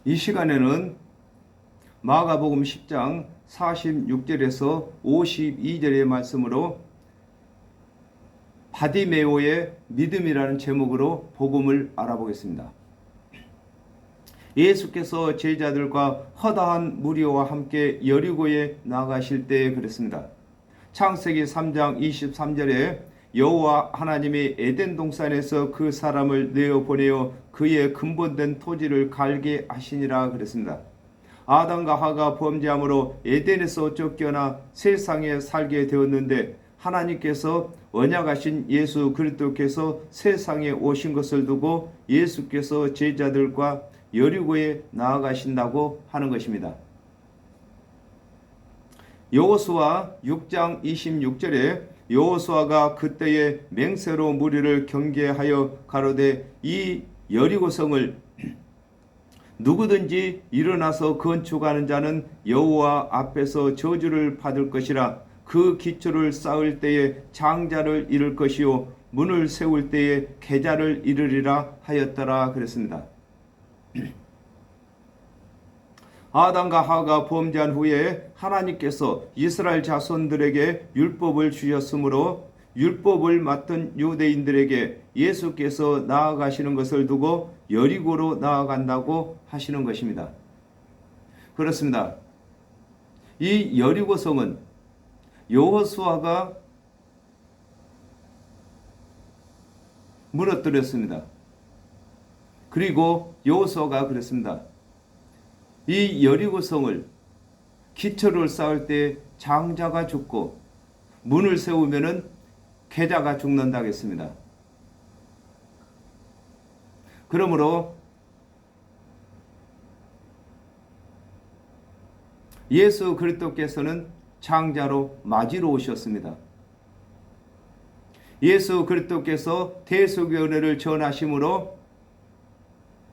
이 시간에는 마가복음 10장 46절에서 52절의 말씀으로 바디메오의 믿음이라는 제목으로 복음을 알아보겠습니다. 예수께서 제자들과 허다한 무리와 함께 여리고에 나가실 때에 그랬습니다. 창세기 3장 23절에 여호와 하나님이 에덴 동산에서 그 사람을 내어보내어 그의 근본된 토지를 갈게 하시니라 그랬습니다. 아담과 하가 범죄함으로 에덴에서 쫓겨나 세상에 살게 되었는데 하나님께서 언약하신 예수 그리스도께서 세상에 오신 것을 두고 예수께서 제자들과 여리고에 나아가신다고 하는 것입니다. 여호수아 6장 26절에 여호수아가 그때에 맹세로 무리를 경계하여 가로되 이 여리고성을 누구든지 일어나서 건축하는 자는 여호와 앞에서 저주를 받을 것이라. 그 기초를 쌓을 때에 장자를 잃을 것이요 문을 세울 때에 계자를 잃으리라 하였더라 그랬습니다. 아담과 하가 범죄한 후에 하나님께서 이스라엘 자손들에게 율법을 주셨으므로 율법을 맡은 유대인들에게 예수께서 나아가시는 것을 두고 여리고로 나아간다고 하시는 것입니다. 그렇습니다. 이 여리고성은 여호수아가 무너뜨렸습니다. 그리고 여호수아가 그랬습니다. 이 여리고성을 기초를 쌓을 때 장자가 죽고 문을 세우면은 계자가 죽는다고 했습니다. 그러므로 예수 그리스도께서는 장자로 맞이로 오셨습니다. 예수 그리스도께서 대속의 은혜를 전하심으로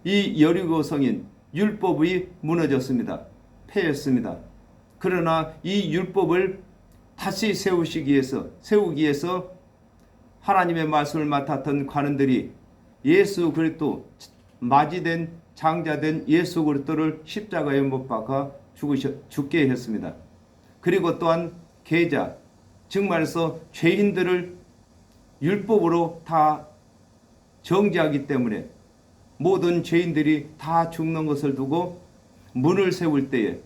이 여리고성인 율법이 무너졌습니다. 패했습니다. 그러나 이 율법을 다시 세우기 위해서 하나님의 말씀을 맡았던 관원들이 예수 그리스도 맞이된 장자된 예수 그리스도를 십자가에 못 박아 죽게 했습니다. 그리고 또한 계자, 즉 말해서 죄인들을 율법으로 다 정죄하기 때문에 모든 죄인들이 다 죽는 것을 두고 문을 세울 때에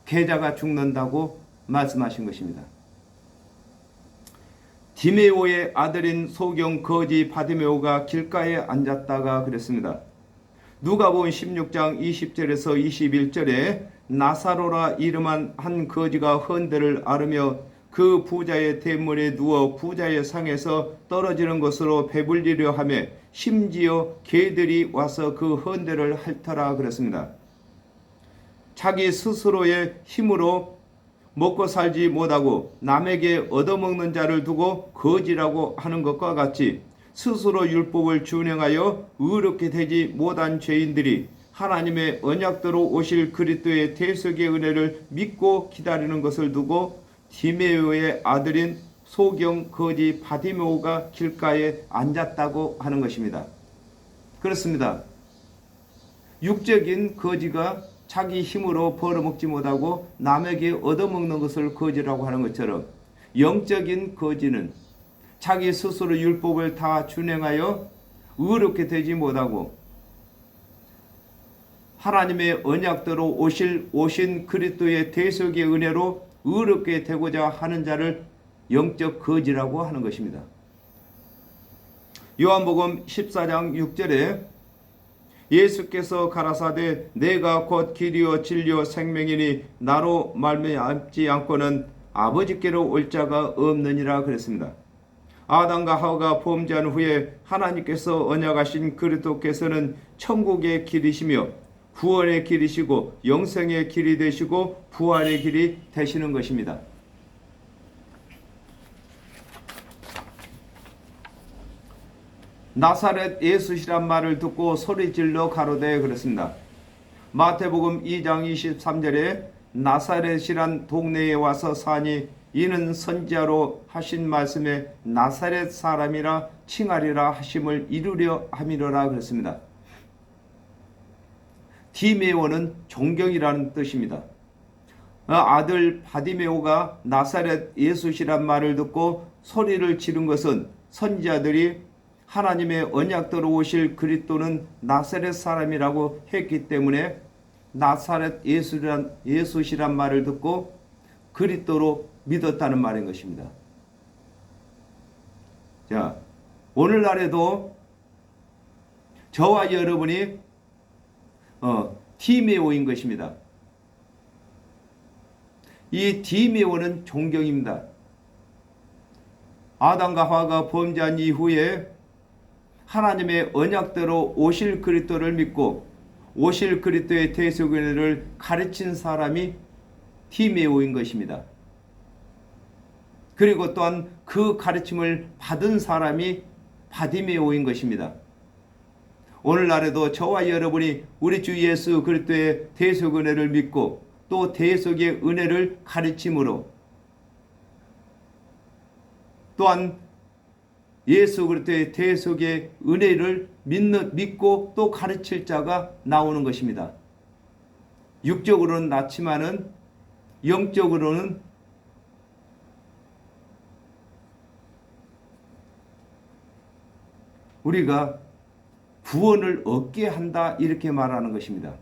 계자가 죽는다고 말씀하신 것입니다. 디메오의 아들인 소경 거지 바디메오가 길가에 앉았다가 그랬습니다. 누가복음 16장 20절에서 21절에 나사로라 이름한 한 거지가 헌대를 앓으며 그 부자의 대문에 누워 부자의 상에서 떨어지는 것으로 배불리려 하며 심지어 개들이 와서 그 헌대를 핥더라 그랬습니다. 자기 스스로의 힘으로 먹고 살지 못하고 남에게 얻어먹는 자를 두고 거지라고 하는 것과 같이 스스로 율법을 준행하여 의롭게 되지 못한 죄인들이 하나님의 언약대로 오실 그리스도의 대속의 은혜를 믿고 기다리는 것을 두고 디메오의 아들인 소경 거지 바디메오가 길가에 앉았다고 하는 것입니다. 그렇습니다. 육적인 거지가 자기 힘으로 벌어먹지 못하고 남에게 얻어먹는 것을 거지라고 하는 것처럼 영적인 거지는 자기 스스로 율법을 다 준행하여 의롭게 되지 못하고 하나님의 언약대로 오신 그리스도의 대속의 은혜로 의롭게 되고자 하는 자를 영적 거지라고 하는 것입니다. 요한복음 14장 6절에 예수께서 가라사대 내가 곧 길이요 진리요 생명이니 나로 말미암지 않고는 아버지께로 올 자가 없느니라 그랬습니다. 아담과 하와가 범죄한 후에 하나님께서 언약하신 그리스도께서는 천국의 길이시며 구원의 길이시고 영생의 길이 되시고 부활의 길이 되시는 것입니다. 나사렛 예수시란 말을 듣고 소리질러 가로되 그랬습니다. 마태복음 2장 23절에 나사렛이란 동네에 와서 사니 이는 선지자로 하신 말씀에 나사렛 사람이라 칭하리라 하심을 이루려 함이로라 그랬습니다. 디메오는 존경이라는 뜻입니다. 아들 바디메오가 나사렛 예수시란 말을 듣고 소리를 지른 것은 선지자들이 하나님의 언약대로 오실 그리스도는 나사렛 사람이라고 했기 때문에 나사렛 예수시란 말을 듣고 그리스도로 믿었다는 말인 것입니다. 자, 오늘날에도 저와 여러분이 디메오인 것입니다. 이 디메오는 존경입니다. 아담과 하와가 범죄한 이후에 하나님의 언약대로 오실 그리스도를 믿고 오실 그리스도의 대속은혜를 가르친 사람이 디메오인 것입니다. 그리고 또한 그 가르침을 받은 사람이 바디메오인 것입니다. 오늘날에도 저와 여러분이 우리 주 예수 그리스도의 대속은혜를 믿고 또 대속의 은혜를 가르침으로 또한 예수 그리스도의 대속의 은혜를 믿고 또 가르칠 자가 나오는 것입니다. 육적으로는 낳지만은 영적으로는 우리가 구원을 얻게 한다 이렇게 말하는 것입니다.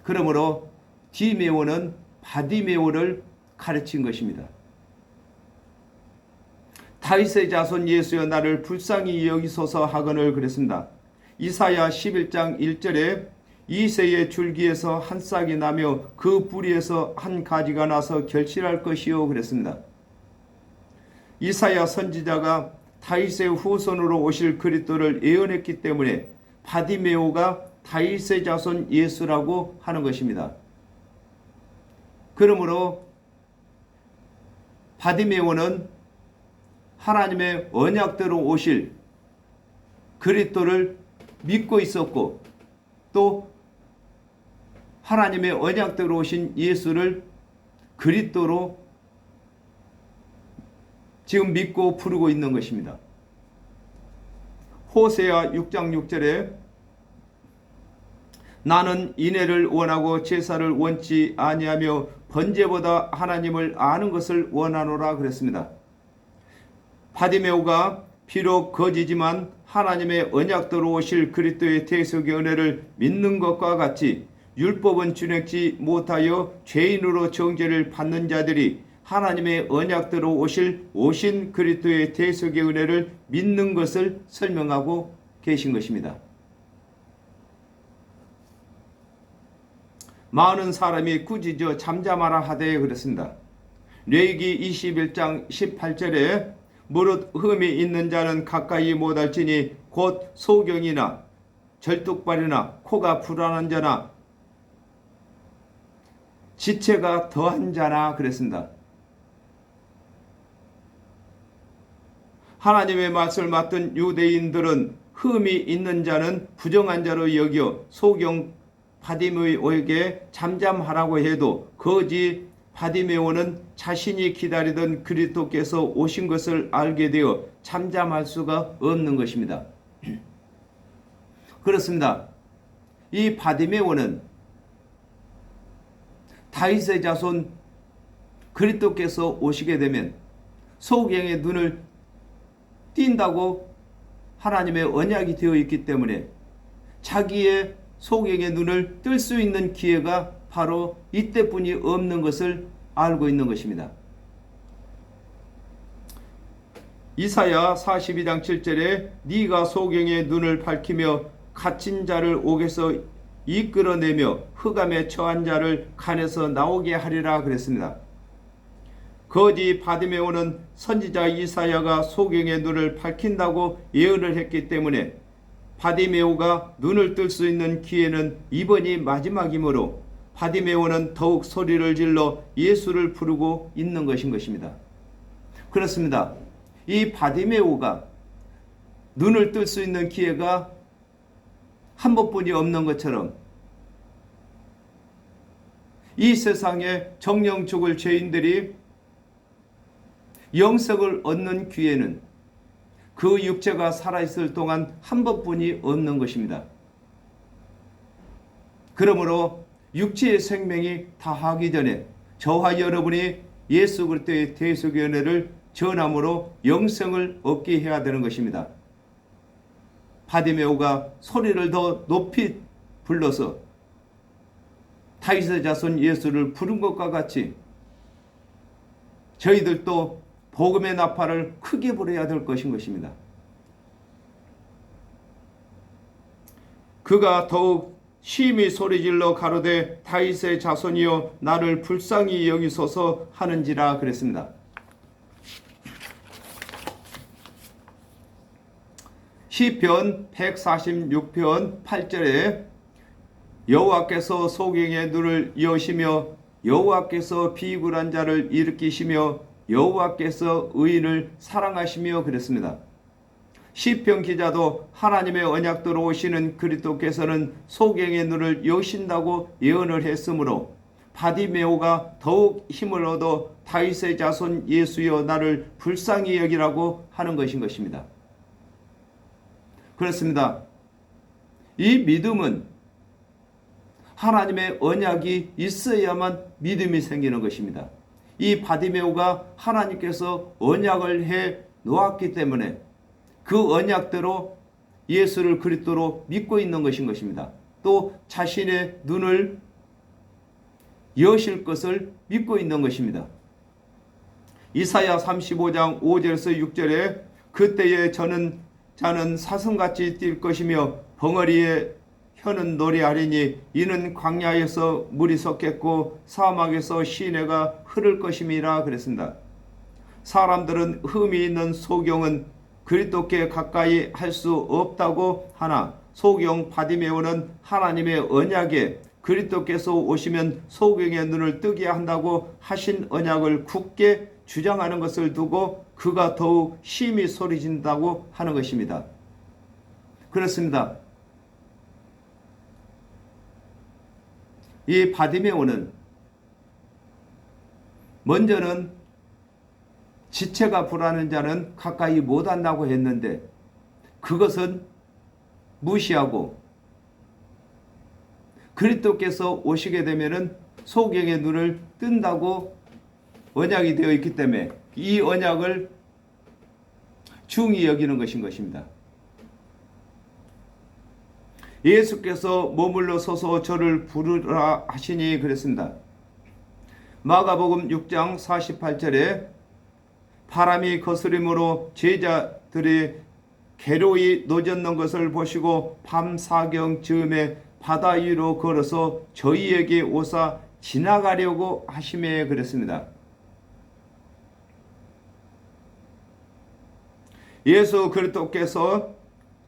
그러므로 디메오는 바디메오를 가르친 것입니다. 다윗의 자손 예수여 나를 불쌍히 여기소서 하거늘 그랬습니다. 이사야 11장 1절에 이새의 줄기에서 한 싹이 나며 그 뿌리에서 한 가지가 나서 결실할 것이요 그랬습니다. 이사야 선지자가 다윗의 후손으로 오실 그리스도를 예언했기 때문에 바디메오가 다윗의 자손 예수라고 하는 것입니다. 그러므로 바디메오는 하나님의 언약대로 오실 그리스도를 믿고 있었고 또 하나님의 언약대로 오신 예수를 그리스도로 지금 믿고 부르고 있는 것입니다. 호세아 6장 6절에 나는 인애를 원하고 제사를 원치 아니하며 번제보다 하나님을 아는 것을 원하노라 그랬습니다. 바디메오가 비록 거지지만 하나님의 언약대로 오실 그리스도의 대속의 은혜를 믿는 것과 같이 율법은 준행치 못하여 죄인으로 정죄를 받는 자들이 하나님의 언약대로 오신 그리스도의 대속의 은혜를 믿는 것을 설명하고 계신 것입니다. 많은 사람이 꾸짖어 잠잠하라 하되 그랬습니다. 레위기 21장 18절에 무릇 흠이 있는 자는 가까이 못할지니 곧 소경이나 절뚝발이나 코가 불안한 자나 지체가 더한 자나 그랬습니다. 하나님의 말씀을 맡은 유대인들은 흠이 있는 자는 부정한 자로 여겨 소경 바디메오에게 잠잠하라고 해도 거지 바디메오는 자신이 기다리던 그리스도께서 오신 것을 알게 되어 잠잠할 수가 없는 것입니다. 그렇습니다. 이 바디메오는 다윗의 자손 그리스도께서 오시게 되면 소경의 눈을 띈다고 하나님의 언약이 되어 있기 때문에 자기의 소경의 눈을 뜰 수 있는 기회가 바로 이때뿐이 없는 것을 알고 있는 것입니다. 이사야 42장 7절에 네가 소경의 눈을 밝히며 갇힌 자를 옥에서 이끌어내며 흑암에 처한 자를 칸에서 나오게 하리라 그랬습니다. 거지 바디메오는 선지자 이사야가 소경의 눈을 밝힌다고 예언을 했기 때문에 바디메오가 눈을 뜰 수 있는 기회는 이번이 마지막이므로 바디메오는 더욱 소리를 질러 예수를 부르고 있는 것입니다. 그렇습니다. 이 바디메오가 눈을 뜰 수 있는 기회가 한 번뿐이 없는 것처럼 이 세상에 정령 죽을 죄인들이 영생을 얻는 기회는 그 육체가 살아있을 동안 한 번뿐이 없는 것입니다. 그러므로 육체의 생명이 다하기 전에 저와 여러분이 예수 그리스도의 대속의 은혜를 전함으로 영생을 얻게 해야 되는 것입니다. 바디메오가 소리를 더 높이 불러서 다윗의 자손 예수를 부른 것과 같이 저희들도 복음의 나팔을 크게 불어야 될 것인 것입니다. 그가 더욱 심히 소리질러 가로되 다윗의 자손이여 나를 불쌍히 여기소서 하는지라 그랬습니다. 시편 146편 8절에 여호와께서 소경의 눈을 여시며 여호와께서 비굴한 자를 일으키시며 여호와께서 의인을 사랑하시며 그랬습니다. 시편 기자도 하나님의 언약대로 오시는 그리스도께서는 소경의 눈을 여신다고 예언을 했으므로 바디메오가 더욱 힘을 얻어 다윗의 자손 예수여 나를 불쌍히 여기라고 하는 것인 것입니다. 그렇습니다. 이 믿음은 하나님의 언약이 있어야만 믿음이 생기는 것입니다. 이 바디메오가 하나님께서 언약을 해 놓았기 때문에 그 언약대로 예수를 그리스도로 믿고 있는 것인 것입니다. 또 자신의 눈을 여실 것을 믿고 있는 것입니다. 이사야 35장 5절에서 6절에 그때에 자는 사슴같이 뛸 것이며 벙어리에 혀는 노래하리니 이는 광야에서 물이 섞였고 사막에서 시내가 흐를 것임이라 그랬습니다. 사람들은 흠이 있는 소경은 그리스도께 가까이 할 수 없다고 하나 소경 바디메오는 하나님의 언약에 그리스도께서 오시면 소경의 눈을 뜨게 한다고 하신 언약을 굳게 주장하는 것을 두고 그가 더욱 심히 소리진다고 하는 것입니다. 그렇습니다. 이 바디메오는 먼저는 지체가 불하는 자는 가까이 못한다고 했는데 그것은 무시하고 그리스도께서 오시게 되면은 소경의 눈을 뜬다고 언약이 되어 있기 때문에 이 언약을 중히 여기는 것입니다. 예수께서 머물러 서서 저를 부르라 하시니 그랬습니다. 마가복음 6장 48절에 바람이 거스림으로 제자들이 괴로이 노젓는 것을 보시고 밤 사경 즈음에 바다 위로 걸어서 저희에게 오사 지나가려고 하시매 그랬습니다. 예수 그리스도께서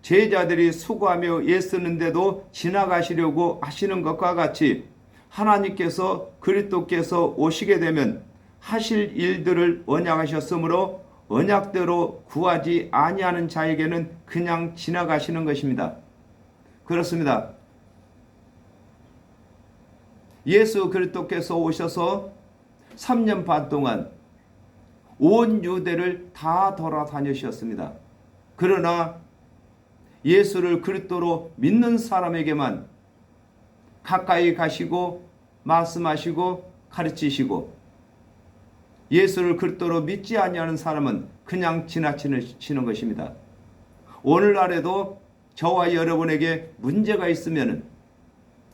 제자들이 수고하며 애쓰는데도 지나가시려고 하시는 것과 같이 하나님께서 그리스도께서 오시게 되면 하실 일들을 언약하셨으므로 언약대로 구하지 아니하는 자에게는 그냥 지나가시는 것입니다. 그렇습니다. 예수 그리스도께서 오셔서 3년 반 동안 온 유대를 다 돌아다니셨습니다. 그러나 예수를 그리스도로 믿는 사람에게만 가까이 가시고 말씀하시고 가르치시고 예수를 그리스도로 믿지 아니하는 사람은 그냥 지나치는 것입니다. 오늘날에도 저와 여러분에게 문제가 있으면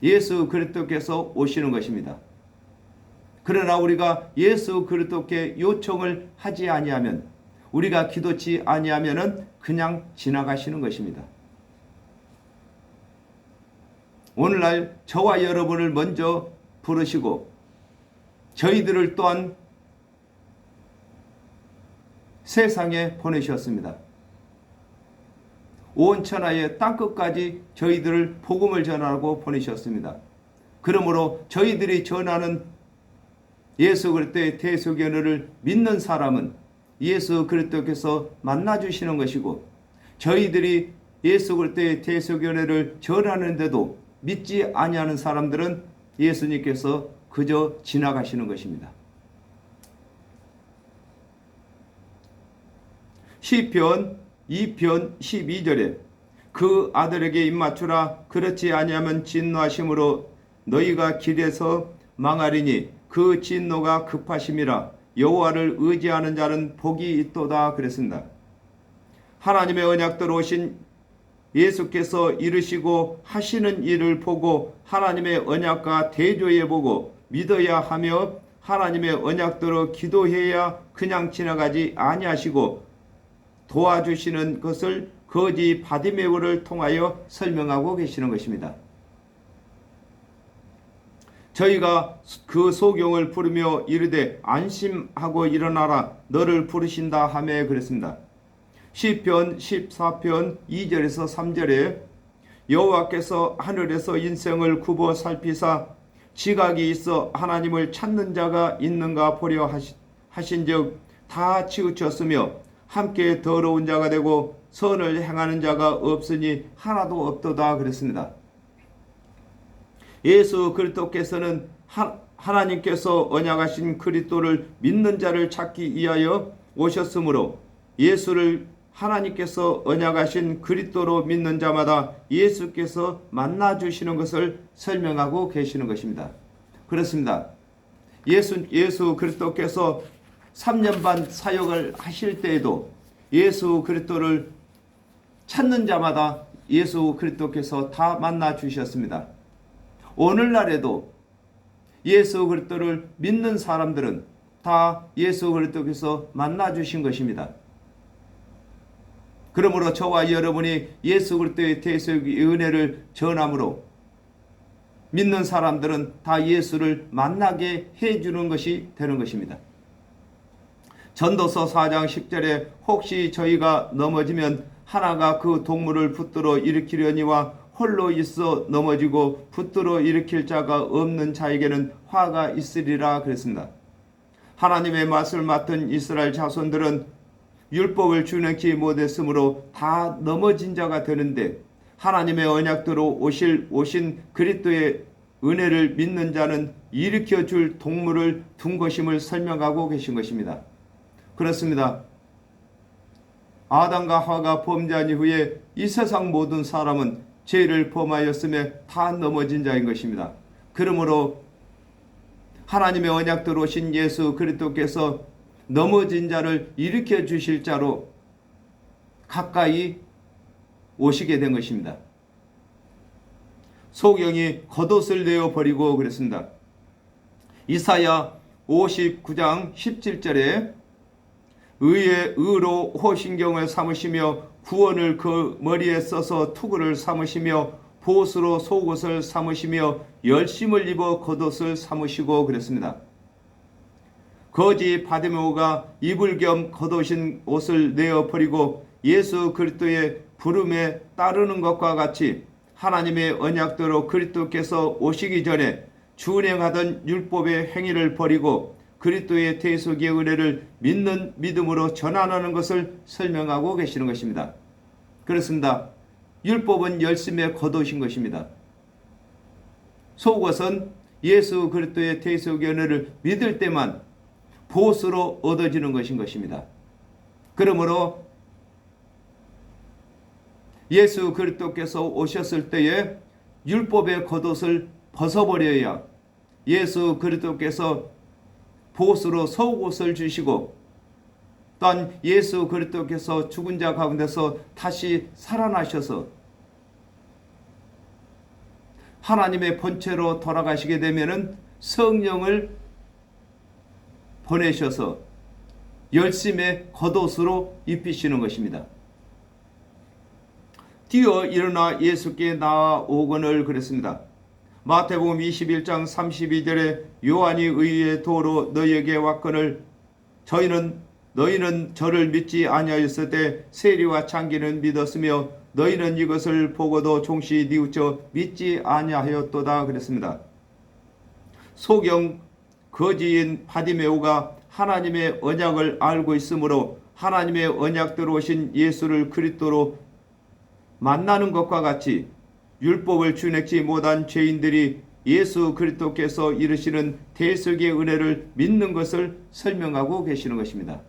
예수 그리스도께서 오시는 것입니다. 그러나 우리가 예수 그리스도께 요청을 하지 아니하면 우리가 기도치 아니하면은 그냥 지나가시는 것입니다. 오늘날 저와 여러분을 먼저 부르시고 저희들을 또한 세상에 보내셨습니다. 온 천하의 땅끝까지 저희들을 복음을 전하라고 보내셨습니다. 그러므로 저희들이 전하는 예수 그리스도의 대속의 은혜를 믿는 사람은 예수 그리스도께서 만나주시는 것이고 저희들이 예수 그리스도의 대속의 은혜를 전하는데도 믿지 아니하는 사람들은 예수님께서 그저 지나가시는 것입니다. 시편 2편 12절에 그 아들에게 입맞추라 그렇지 아니하면 진노하심으로 너희가 길에서 망하리니 그 진노가 급하심이라. 여호와를 의지하는 자는 복이 있도다 그랬습니다. 하나님의 언약대로 오신 예수께서 이르시고 하시는 일을 보고 하나님의 언약과 대조해 보고 믿어야 하며 하나님의 언약대로 기도해야 그냥 지나가지 아니하시고 도와주시는 것을 거지 바디메오를 통하여 설명하고 계시는 것입니다. 저희가 그 소경을 부르며 이르되 안심하고 일어나라 너를 부르신다 하며 그랬습니다. 시편 14편 2절에서 3절에 여호와께서 하늘에서 인생을 굽어 살피사 지각이 있어 하나님을 찾는 자가 있는가 보려 하신즉 다 치우쳤으며 함께 더러운 자가 되고 선을 행하는 자가 없으니 하나도 없도다 그랬습니다. 예수 그리스도께서는 하나님께서 언약하신 그리스도를 믿는 자를 찾기 위하여 오셨으므로 예수를 하나님께서 언약하신 그리스도로 믿는 자마다 예수께서 만나주시는 것을 설명하고 계시는 것입니다. 그렇습니다. 예수 그리스도께서 3년 반 사역을 하실 때에도 예수 그리스도를 찾는 자마다 예수 그리스도께서 다 만나주셨습니다. 오늘날에도 예수 그리스도를 믿는 사람들은 다 예수 그리스도께서 만나주신 것입니다. 그러므로 저와 여러분이 예수 그리스도의 대속의 은혜를 전함으로 믿는 사람들은 다 예수를 만나게 해주는 것이 되는 것입니다. 전도서 4장 10절에 혹시 저희가 넘어지면 하나가 그 동물을 붙들어 일으키려니와 홀로 있어 넘어지고 붙들어 일으킬 자가 없는 자에게는 화가 있으리라 그랬습니다. 하나님의 말씀을 맡은 이스라엘 자손들은 율법을 준행치 못했으므로 다 넘어진 자가 되는데 하나님의 언약대로 오신 그리스도의 은혜를 믿는 자는 일으켜 줄 동물을 둔 것임을 설명하고 계신 것입니다. 그렇습니다. 아담과 하와가 범죄한 이후에 이 세상 모든 사람은 죄를 범하였음에 다 넘어진 자인 것입니다. 그러므로 하나님의 언약대로 오신 예수 그리스도께서 넘어진 자를 일으켜 주실 자로 가까이 오시게 된 것입니다. 소경이 겉옷을 내어버리고 그랬습니다. 이사야 59장 17절에 의의 의로 호신경을 삼으시며 구원을 그 머리에 써서 투구를 삼으시며 보수로 속옷을 삼으시며 열심을 입어 겉옷을 삼으시고 그랬습니다. 거지 바디메오가 이불 겸 겉옷인 옷을 내어버리고 예수 그리스도의 부름에 따르는 것과 같이 하나님의 언약대로 그리스도께서 오시기 전에 준행하던 율법의 행위를 버리고 그리스도의 대속의 은혜를 믿는 믿음으로 전환하는 것을 설명하고 계시는 것입니다. 그렇습니다. 율법은 열심의 겉옷인 것입니다. 속옷은 예수 그리스도의 대속의 은혜를 믿을 때만 보수로 얻어지는 것인 것입니다. 그러므로 예수 그리스도께서 오셨을 때에 율법의 겉옷을 벗어버려야 예수 그리스도께서 보수로 속옷을 주시고 또한 예수 그리스도께서 죽은 자 가운데서 다시 살아나셔서 하나님의 본체로 돌아가시게 되면은 성령을 보내셔서 열심의 겉옷으로 입히시는 것입니다. 뛰어 일어나 예수께 나아오거늘 그랬습니다. 마태복음 21장 32절에 요한이 의의 도로 너희에게 왔거늘 너희는 저를 믿지 아니하였을 때 세리와 창기는 믿었으며 너희는 이것을 보고도 종시 뉘우쳐 믿지 아니하였도다 그랬습니다. 소경 거지인 바디메오가 하나님의 언약을 알고 있으므로 하나님의 언약대로 오신 예수를 그리스도로 만나는 것과 같이 율법을 준행치 못한 죄인들이 예수 그리스도께서 이르시는 대속의 은혜를 믿는 것을 설명하고 계시는 것입니다.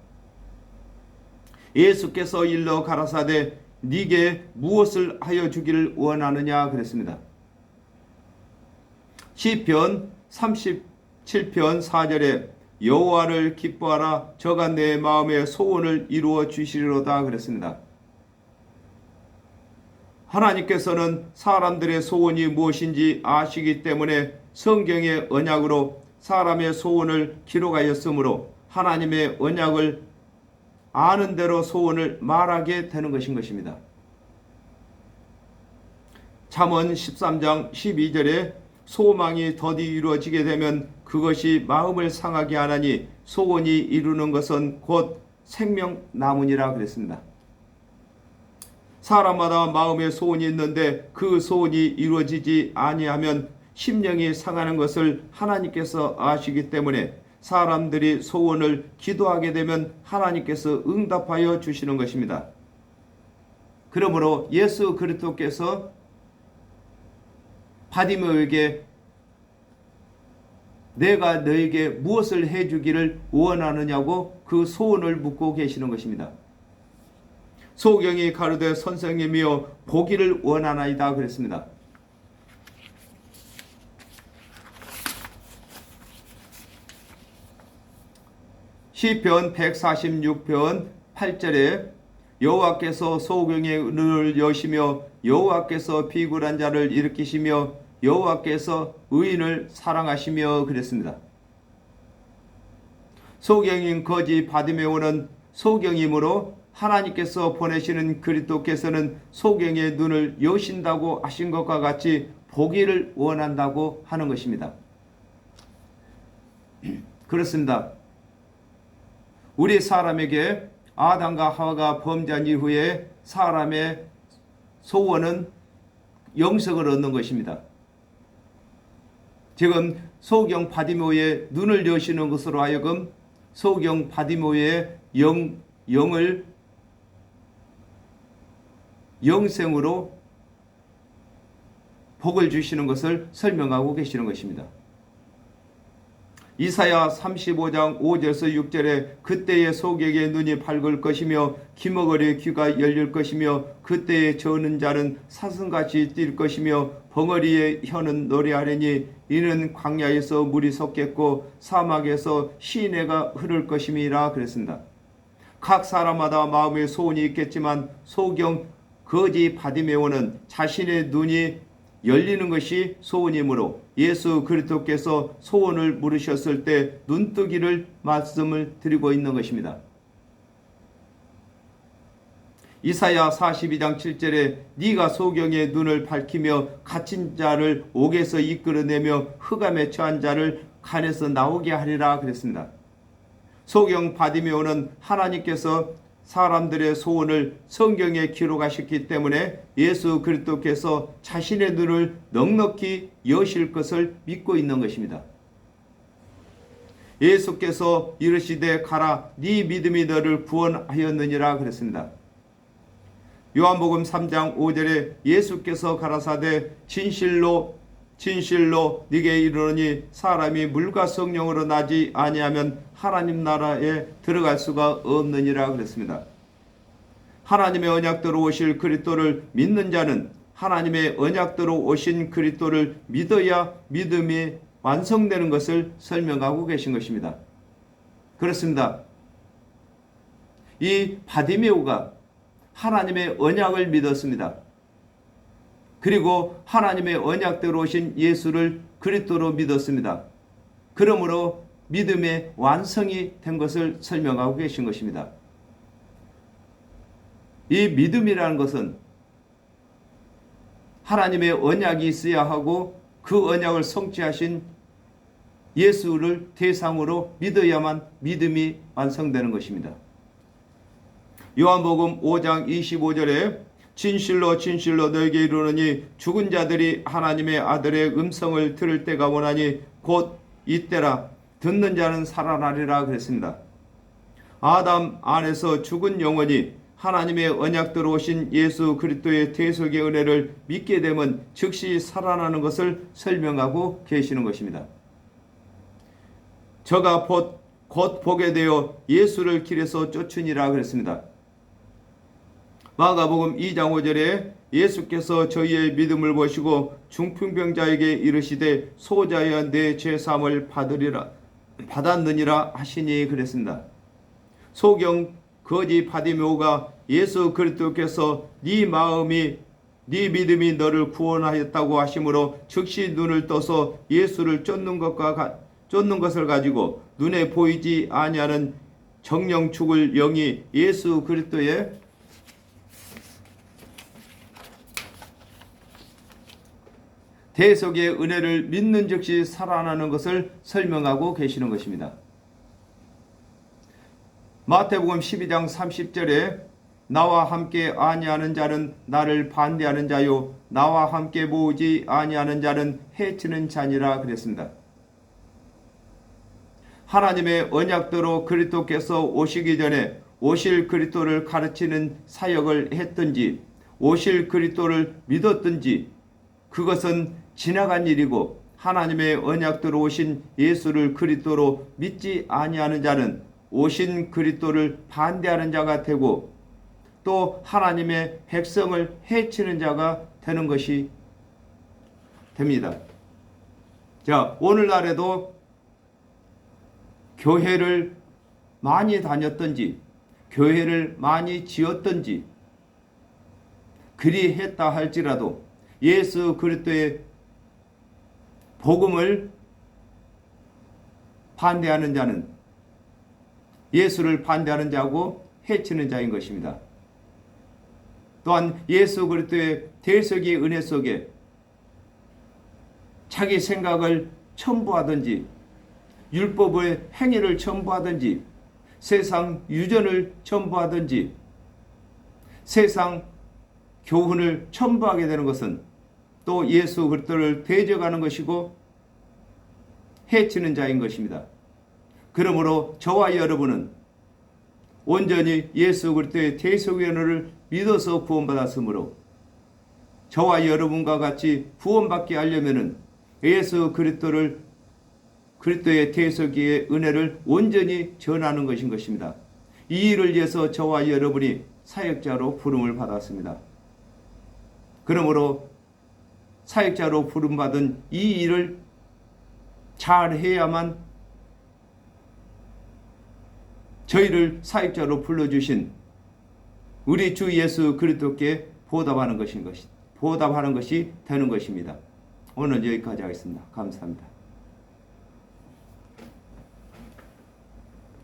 예수께서 일러 가라사대 네게 무엇을 하여 주기를 원하느냐 그랬습니다. 시편 37편 4절에 여호와를 기뻐하라 저가 내 마음의 소원을 이루어 주시리로다 그랬습니다. 하나님께서는 사람들의 소원이 무엇인지 아시기 때문에 성경의 언약으로 사람의 소원을 기록하였으므로 하나님의 언약을 아는 대로 소원을 말하게 되는 것입니다. 잠언 13장 12절에 소망이 더디 이루어지게 되면 그것이 마음을 상하게 하나니 소원이 이루는 것은 곧 생명나무니라 그랬습니다. 사람마다 마음에 소원이 있는데 그 소원이 이루어지지 아니하면 심령이 상하는 것을 하나님께서 아시기 때문에 사람들이 소원을 기도하게 되면 하나님께서 응답하여 주시는 것입니다. 그러므로 예수 그리스도께서 바디메오에게 내가 너에게 무엇을 해주기를 원하느냐고 그 소원을 묻고 계시는 것입니다. 소경이 가로되 선생님이여 보기를 원하나이다 그랬습니다. 시편 146편 8절에 여호와께서 소경의 눈을 여시며 여호와께서 비굴한 자를 일으키시며 여호와께서 의인을 사랑하시며 그랬습니다. 소경인 거지 바디메오는 소경이므로 하나님께서 보내시는 그리스도께서는 소경의 눈을 여신다고 하신 것과 같이 보기를 원한다고 하는 것입니다. 그렇습니다. 우리 사람에게 아담과 하와가 범죄한 이후에 사람의 소원은 영생을 얻는 것입니다. 지금 소경 바디메오의 눈을 여시는 것으로 하여금 소경 바디메오의 영을 영생으로 복을 주시는 것을 설명하고 계시는 것입니다. 이사야 35장 5절에서 6절에 그때의 소경의 눈이 밝을 것이며 기머거리의 귀가 열릴 것이며 그때의 저는 자는 사슴같이 뛸 것이며 벙어리의 혀는 노래하려니 이는 광야에서 물이 섞겠고 사막에서 시내가 흐를 것임이라 그랬습니다. 각 사람마다 마음의 소원이 있겠지만 소경 거지 바디메오는 자신의 눈이 열리는 것이 소원이므로 예수 그리스도께서 소원을 물으셨을 때 눈뜨기를 말씀을 드리고 있는 것입니다. 이사야 42장 7절에 네가 소경의 눈을 밝히며 갇힌 자를 옥에서 이끌어내며 흑암에 처한 자를 간에서 나오게 하리라 그랬습니다. 소경 바디메오는 하나님께서 사람들의 소원을 성경에 기록하셨기 때문에 예수 그리스도께서 자신의 눈을 넉넉히 여실 것을 믿고 있는 것입니다. 예수께서 이르시되 가라 네 믿음이 너를 구원하였느니라 그랬습니다. 요한복음 3장 5절에 예수께서 가라사대 진실로 네게 이르노니 사람이 물과 성령으로 나지 아니하면 하나님 나라에 들어갈 수가 없느니라 그랬습니다. 하나님의 언약대로 오실 그리스도를 믿는 자는 하나님의 언약대로 오신 그리스도를 믿어야 믿음이 완성되는 것을 설명하고 계신 것입니다. 그렇습니다. 이 바디메오가 하나님의 언약을 믿었습니다. 그리고 하나님의 언약대로 오신 예수를 그리스도로 믿었습니다. 그러므로 믿음의 완성이 된 것을 설명하고 계신 것입니다. 이 믿음이라는 것은 하나님의 언약이 있어야 하고 그 언약을 성취하신 예수를 대상으로 믿어야만 믿음이 완성되는 것입니다. 요한복음 5장 25절에 진실로 너에게 이르노니 죽은 자들이 하나님의 아들의 음성을 들을 때가 오나니 곧 이때라 듣는 자는 살아나리라 그랬습니다. 아담 안에서 죽은 영혼이 하나님의 언약대로 오신 예수 그리스도의 대속의 은혜를 믿게 되면 즉시 살아나는 것을 설명하고 계시는 것입니다. 저가 곧 보게 되어 예수를 길에서 쫓으니라 그랬습니다. 마가복음 2장 5절에 예수께서 저희의 믿음을 보시고 중풍병자에게 이르시되 소자여 내 죄사함을 받았느니라 하시니 그랬습니다. 소경 거지 바디메오가 예수 그리스도께서 네 믿음이 너를 구원하였다고 하심으로 즉시 눈을 떠서 예수를 쫓는 것을 가지고 눈에 보이지 아니하는 정령 죽을 영이 예수 그리스도의 대속의 은혜를 믿는 즉시 살아나는 것을 설명하고 계시는 것입니다. 마태복음 12장 30절에 나와 함께 아니하는 자는 나를 반대하는 자요 나와 함께 모으지 아니하는 자는 해치는 자니라 그랬습니다. 하나님의 언약대로 그리스도께서 오시기 전에 오실 그리스도를 가르치는 사역을 했든지 오실 그리스도를 믿었든지 그것은 지나간 일이고 하나님의 언약대로 오신 예수를 그리스도로 믿지 아니하는 자는 오신 그리스도를 반대하는 자가 되고 또 하나님의 백성을 해치는 자가 되는 것이 됩니다. 자, 오늘날에도 교회를 많이 다녔든지 교회를 많이 지었든지 그리 했다 할지라도 예수 그리스도의 복음을 반대하는 자는 예수를 반대하는 자고 해치는 자인 것입니다. 또한 예수 그리스도의 대속의 은혜 속에 자기 생각을 첨부하든지 율법의 행위를 첨부하든지 세상 유전을 첨부하든지 세상 교훈을 첨부하게 되는 것은 또 예수 그리스도를 대적하는 것이고 해치는 자인 것입니다. 그러므로 저와 여러분은 온전히 예수 그리스도의 대속의 은혜를 믿어서 구원받았으므로 저와 여러분과 같이 구원받게 하려면은 예수 그리스도의 대속의 은혜를 온전히 전하는 것인 것입니다. 이 일을 위해서 저와 여러분이 사역자로 부름을 받았습니다. 그러므로 사역자로 부름받은 이 일을 잘 해야만 저희를 사역자로 불러주신 우리 주 예수 그리스도께 보답하는 것이 되는 것입니다. 오늘 여기까지 하겠습니다. 감사합니다.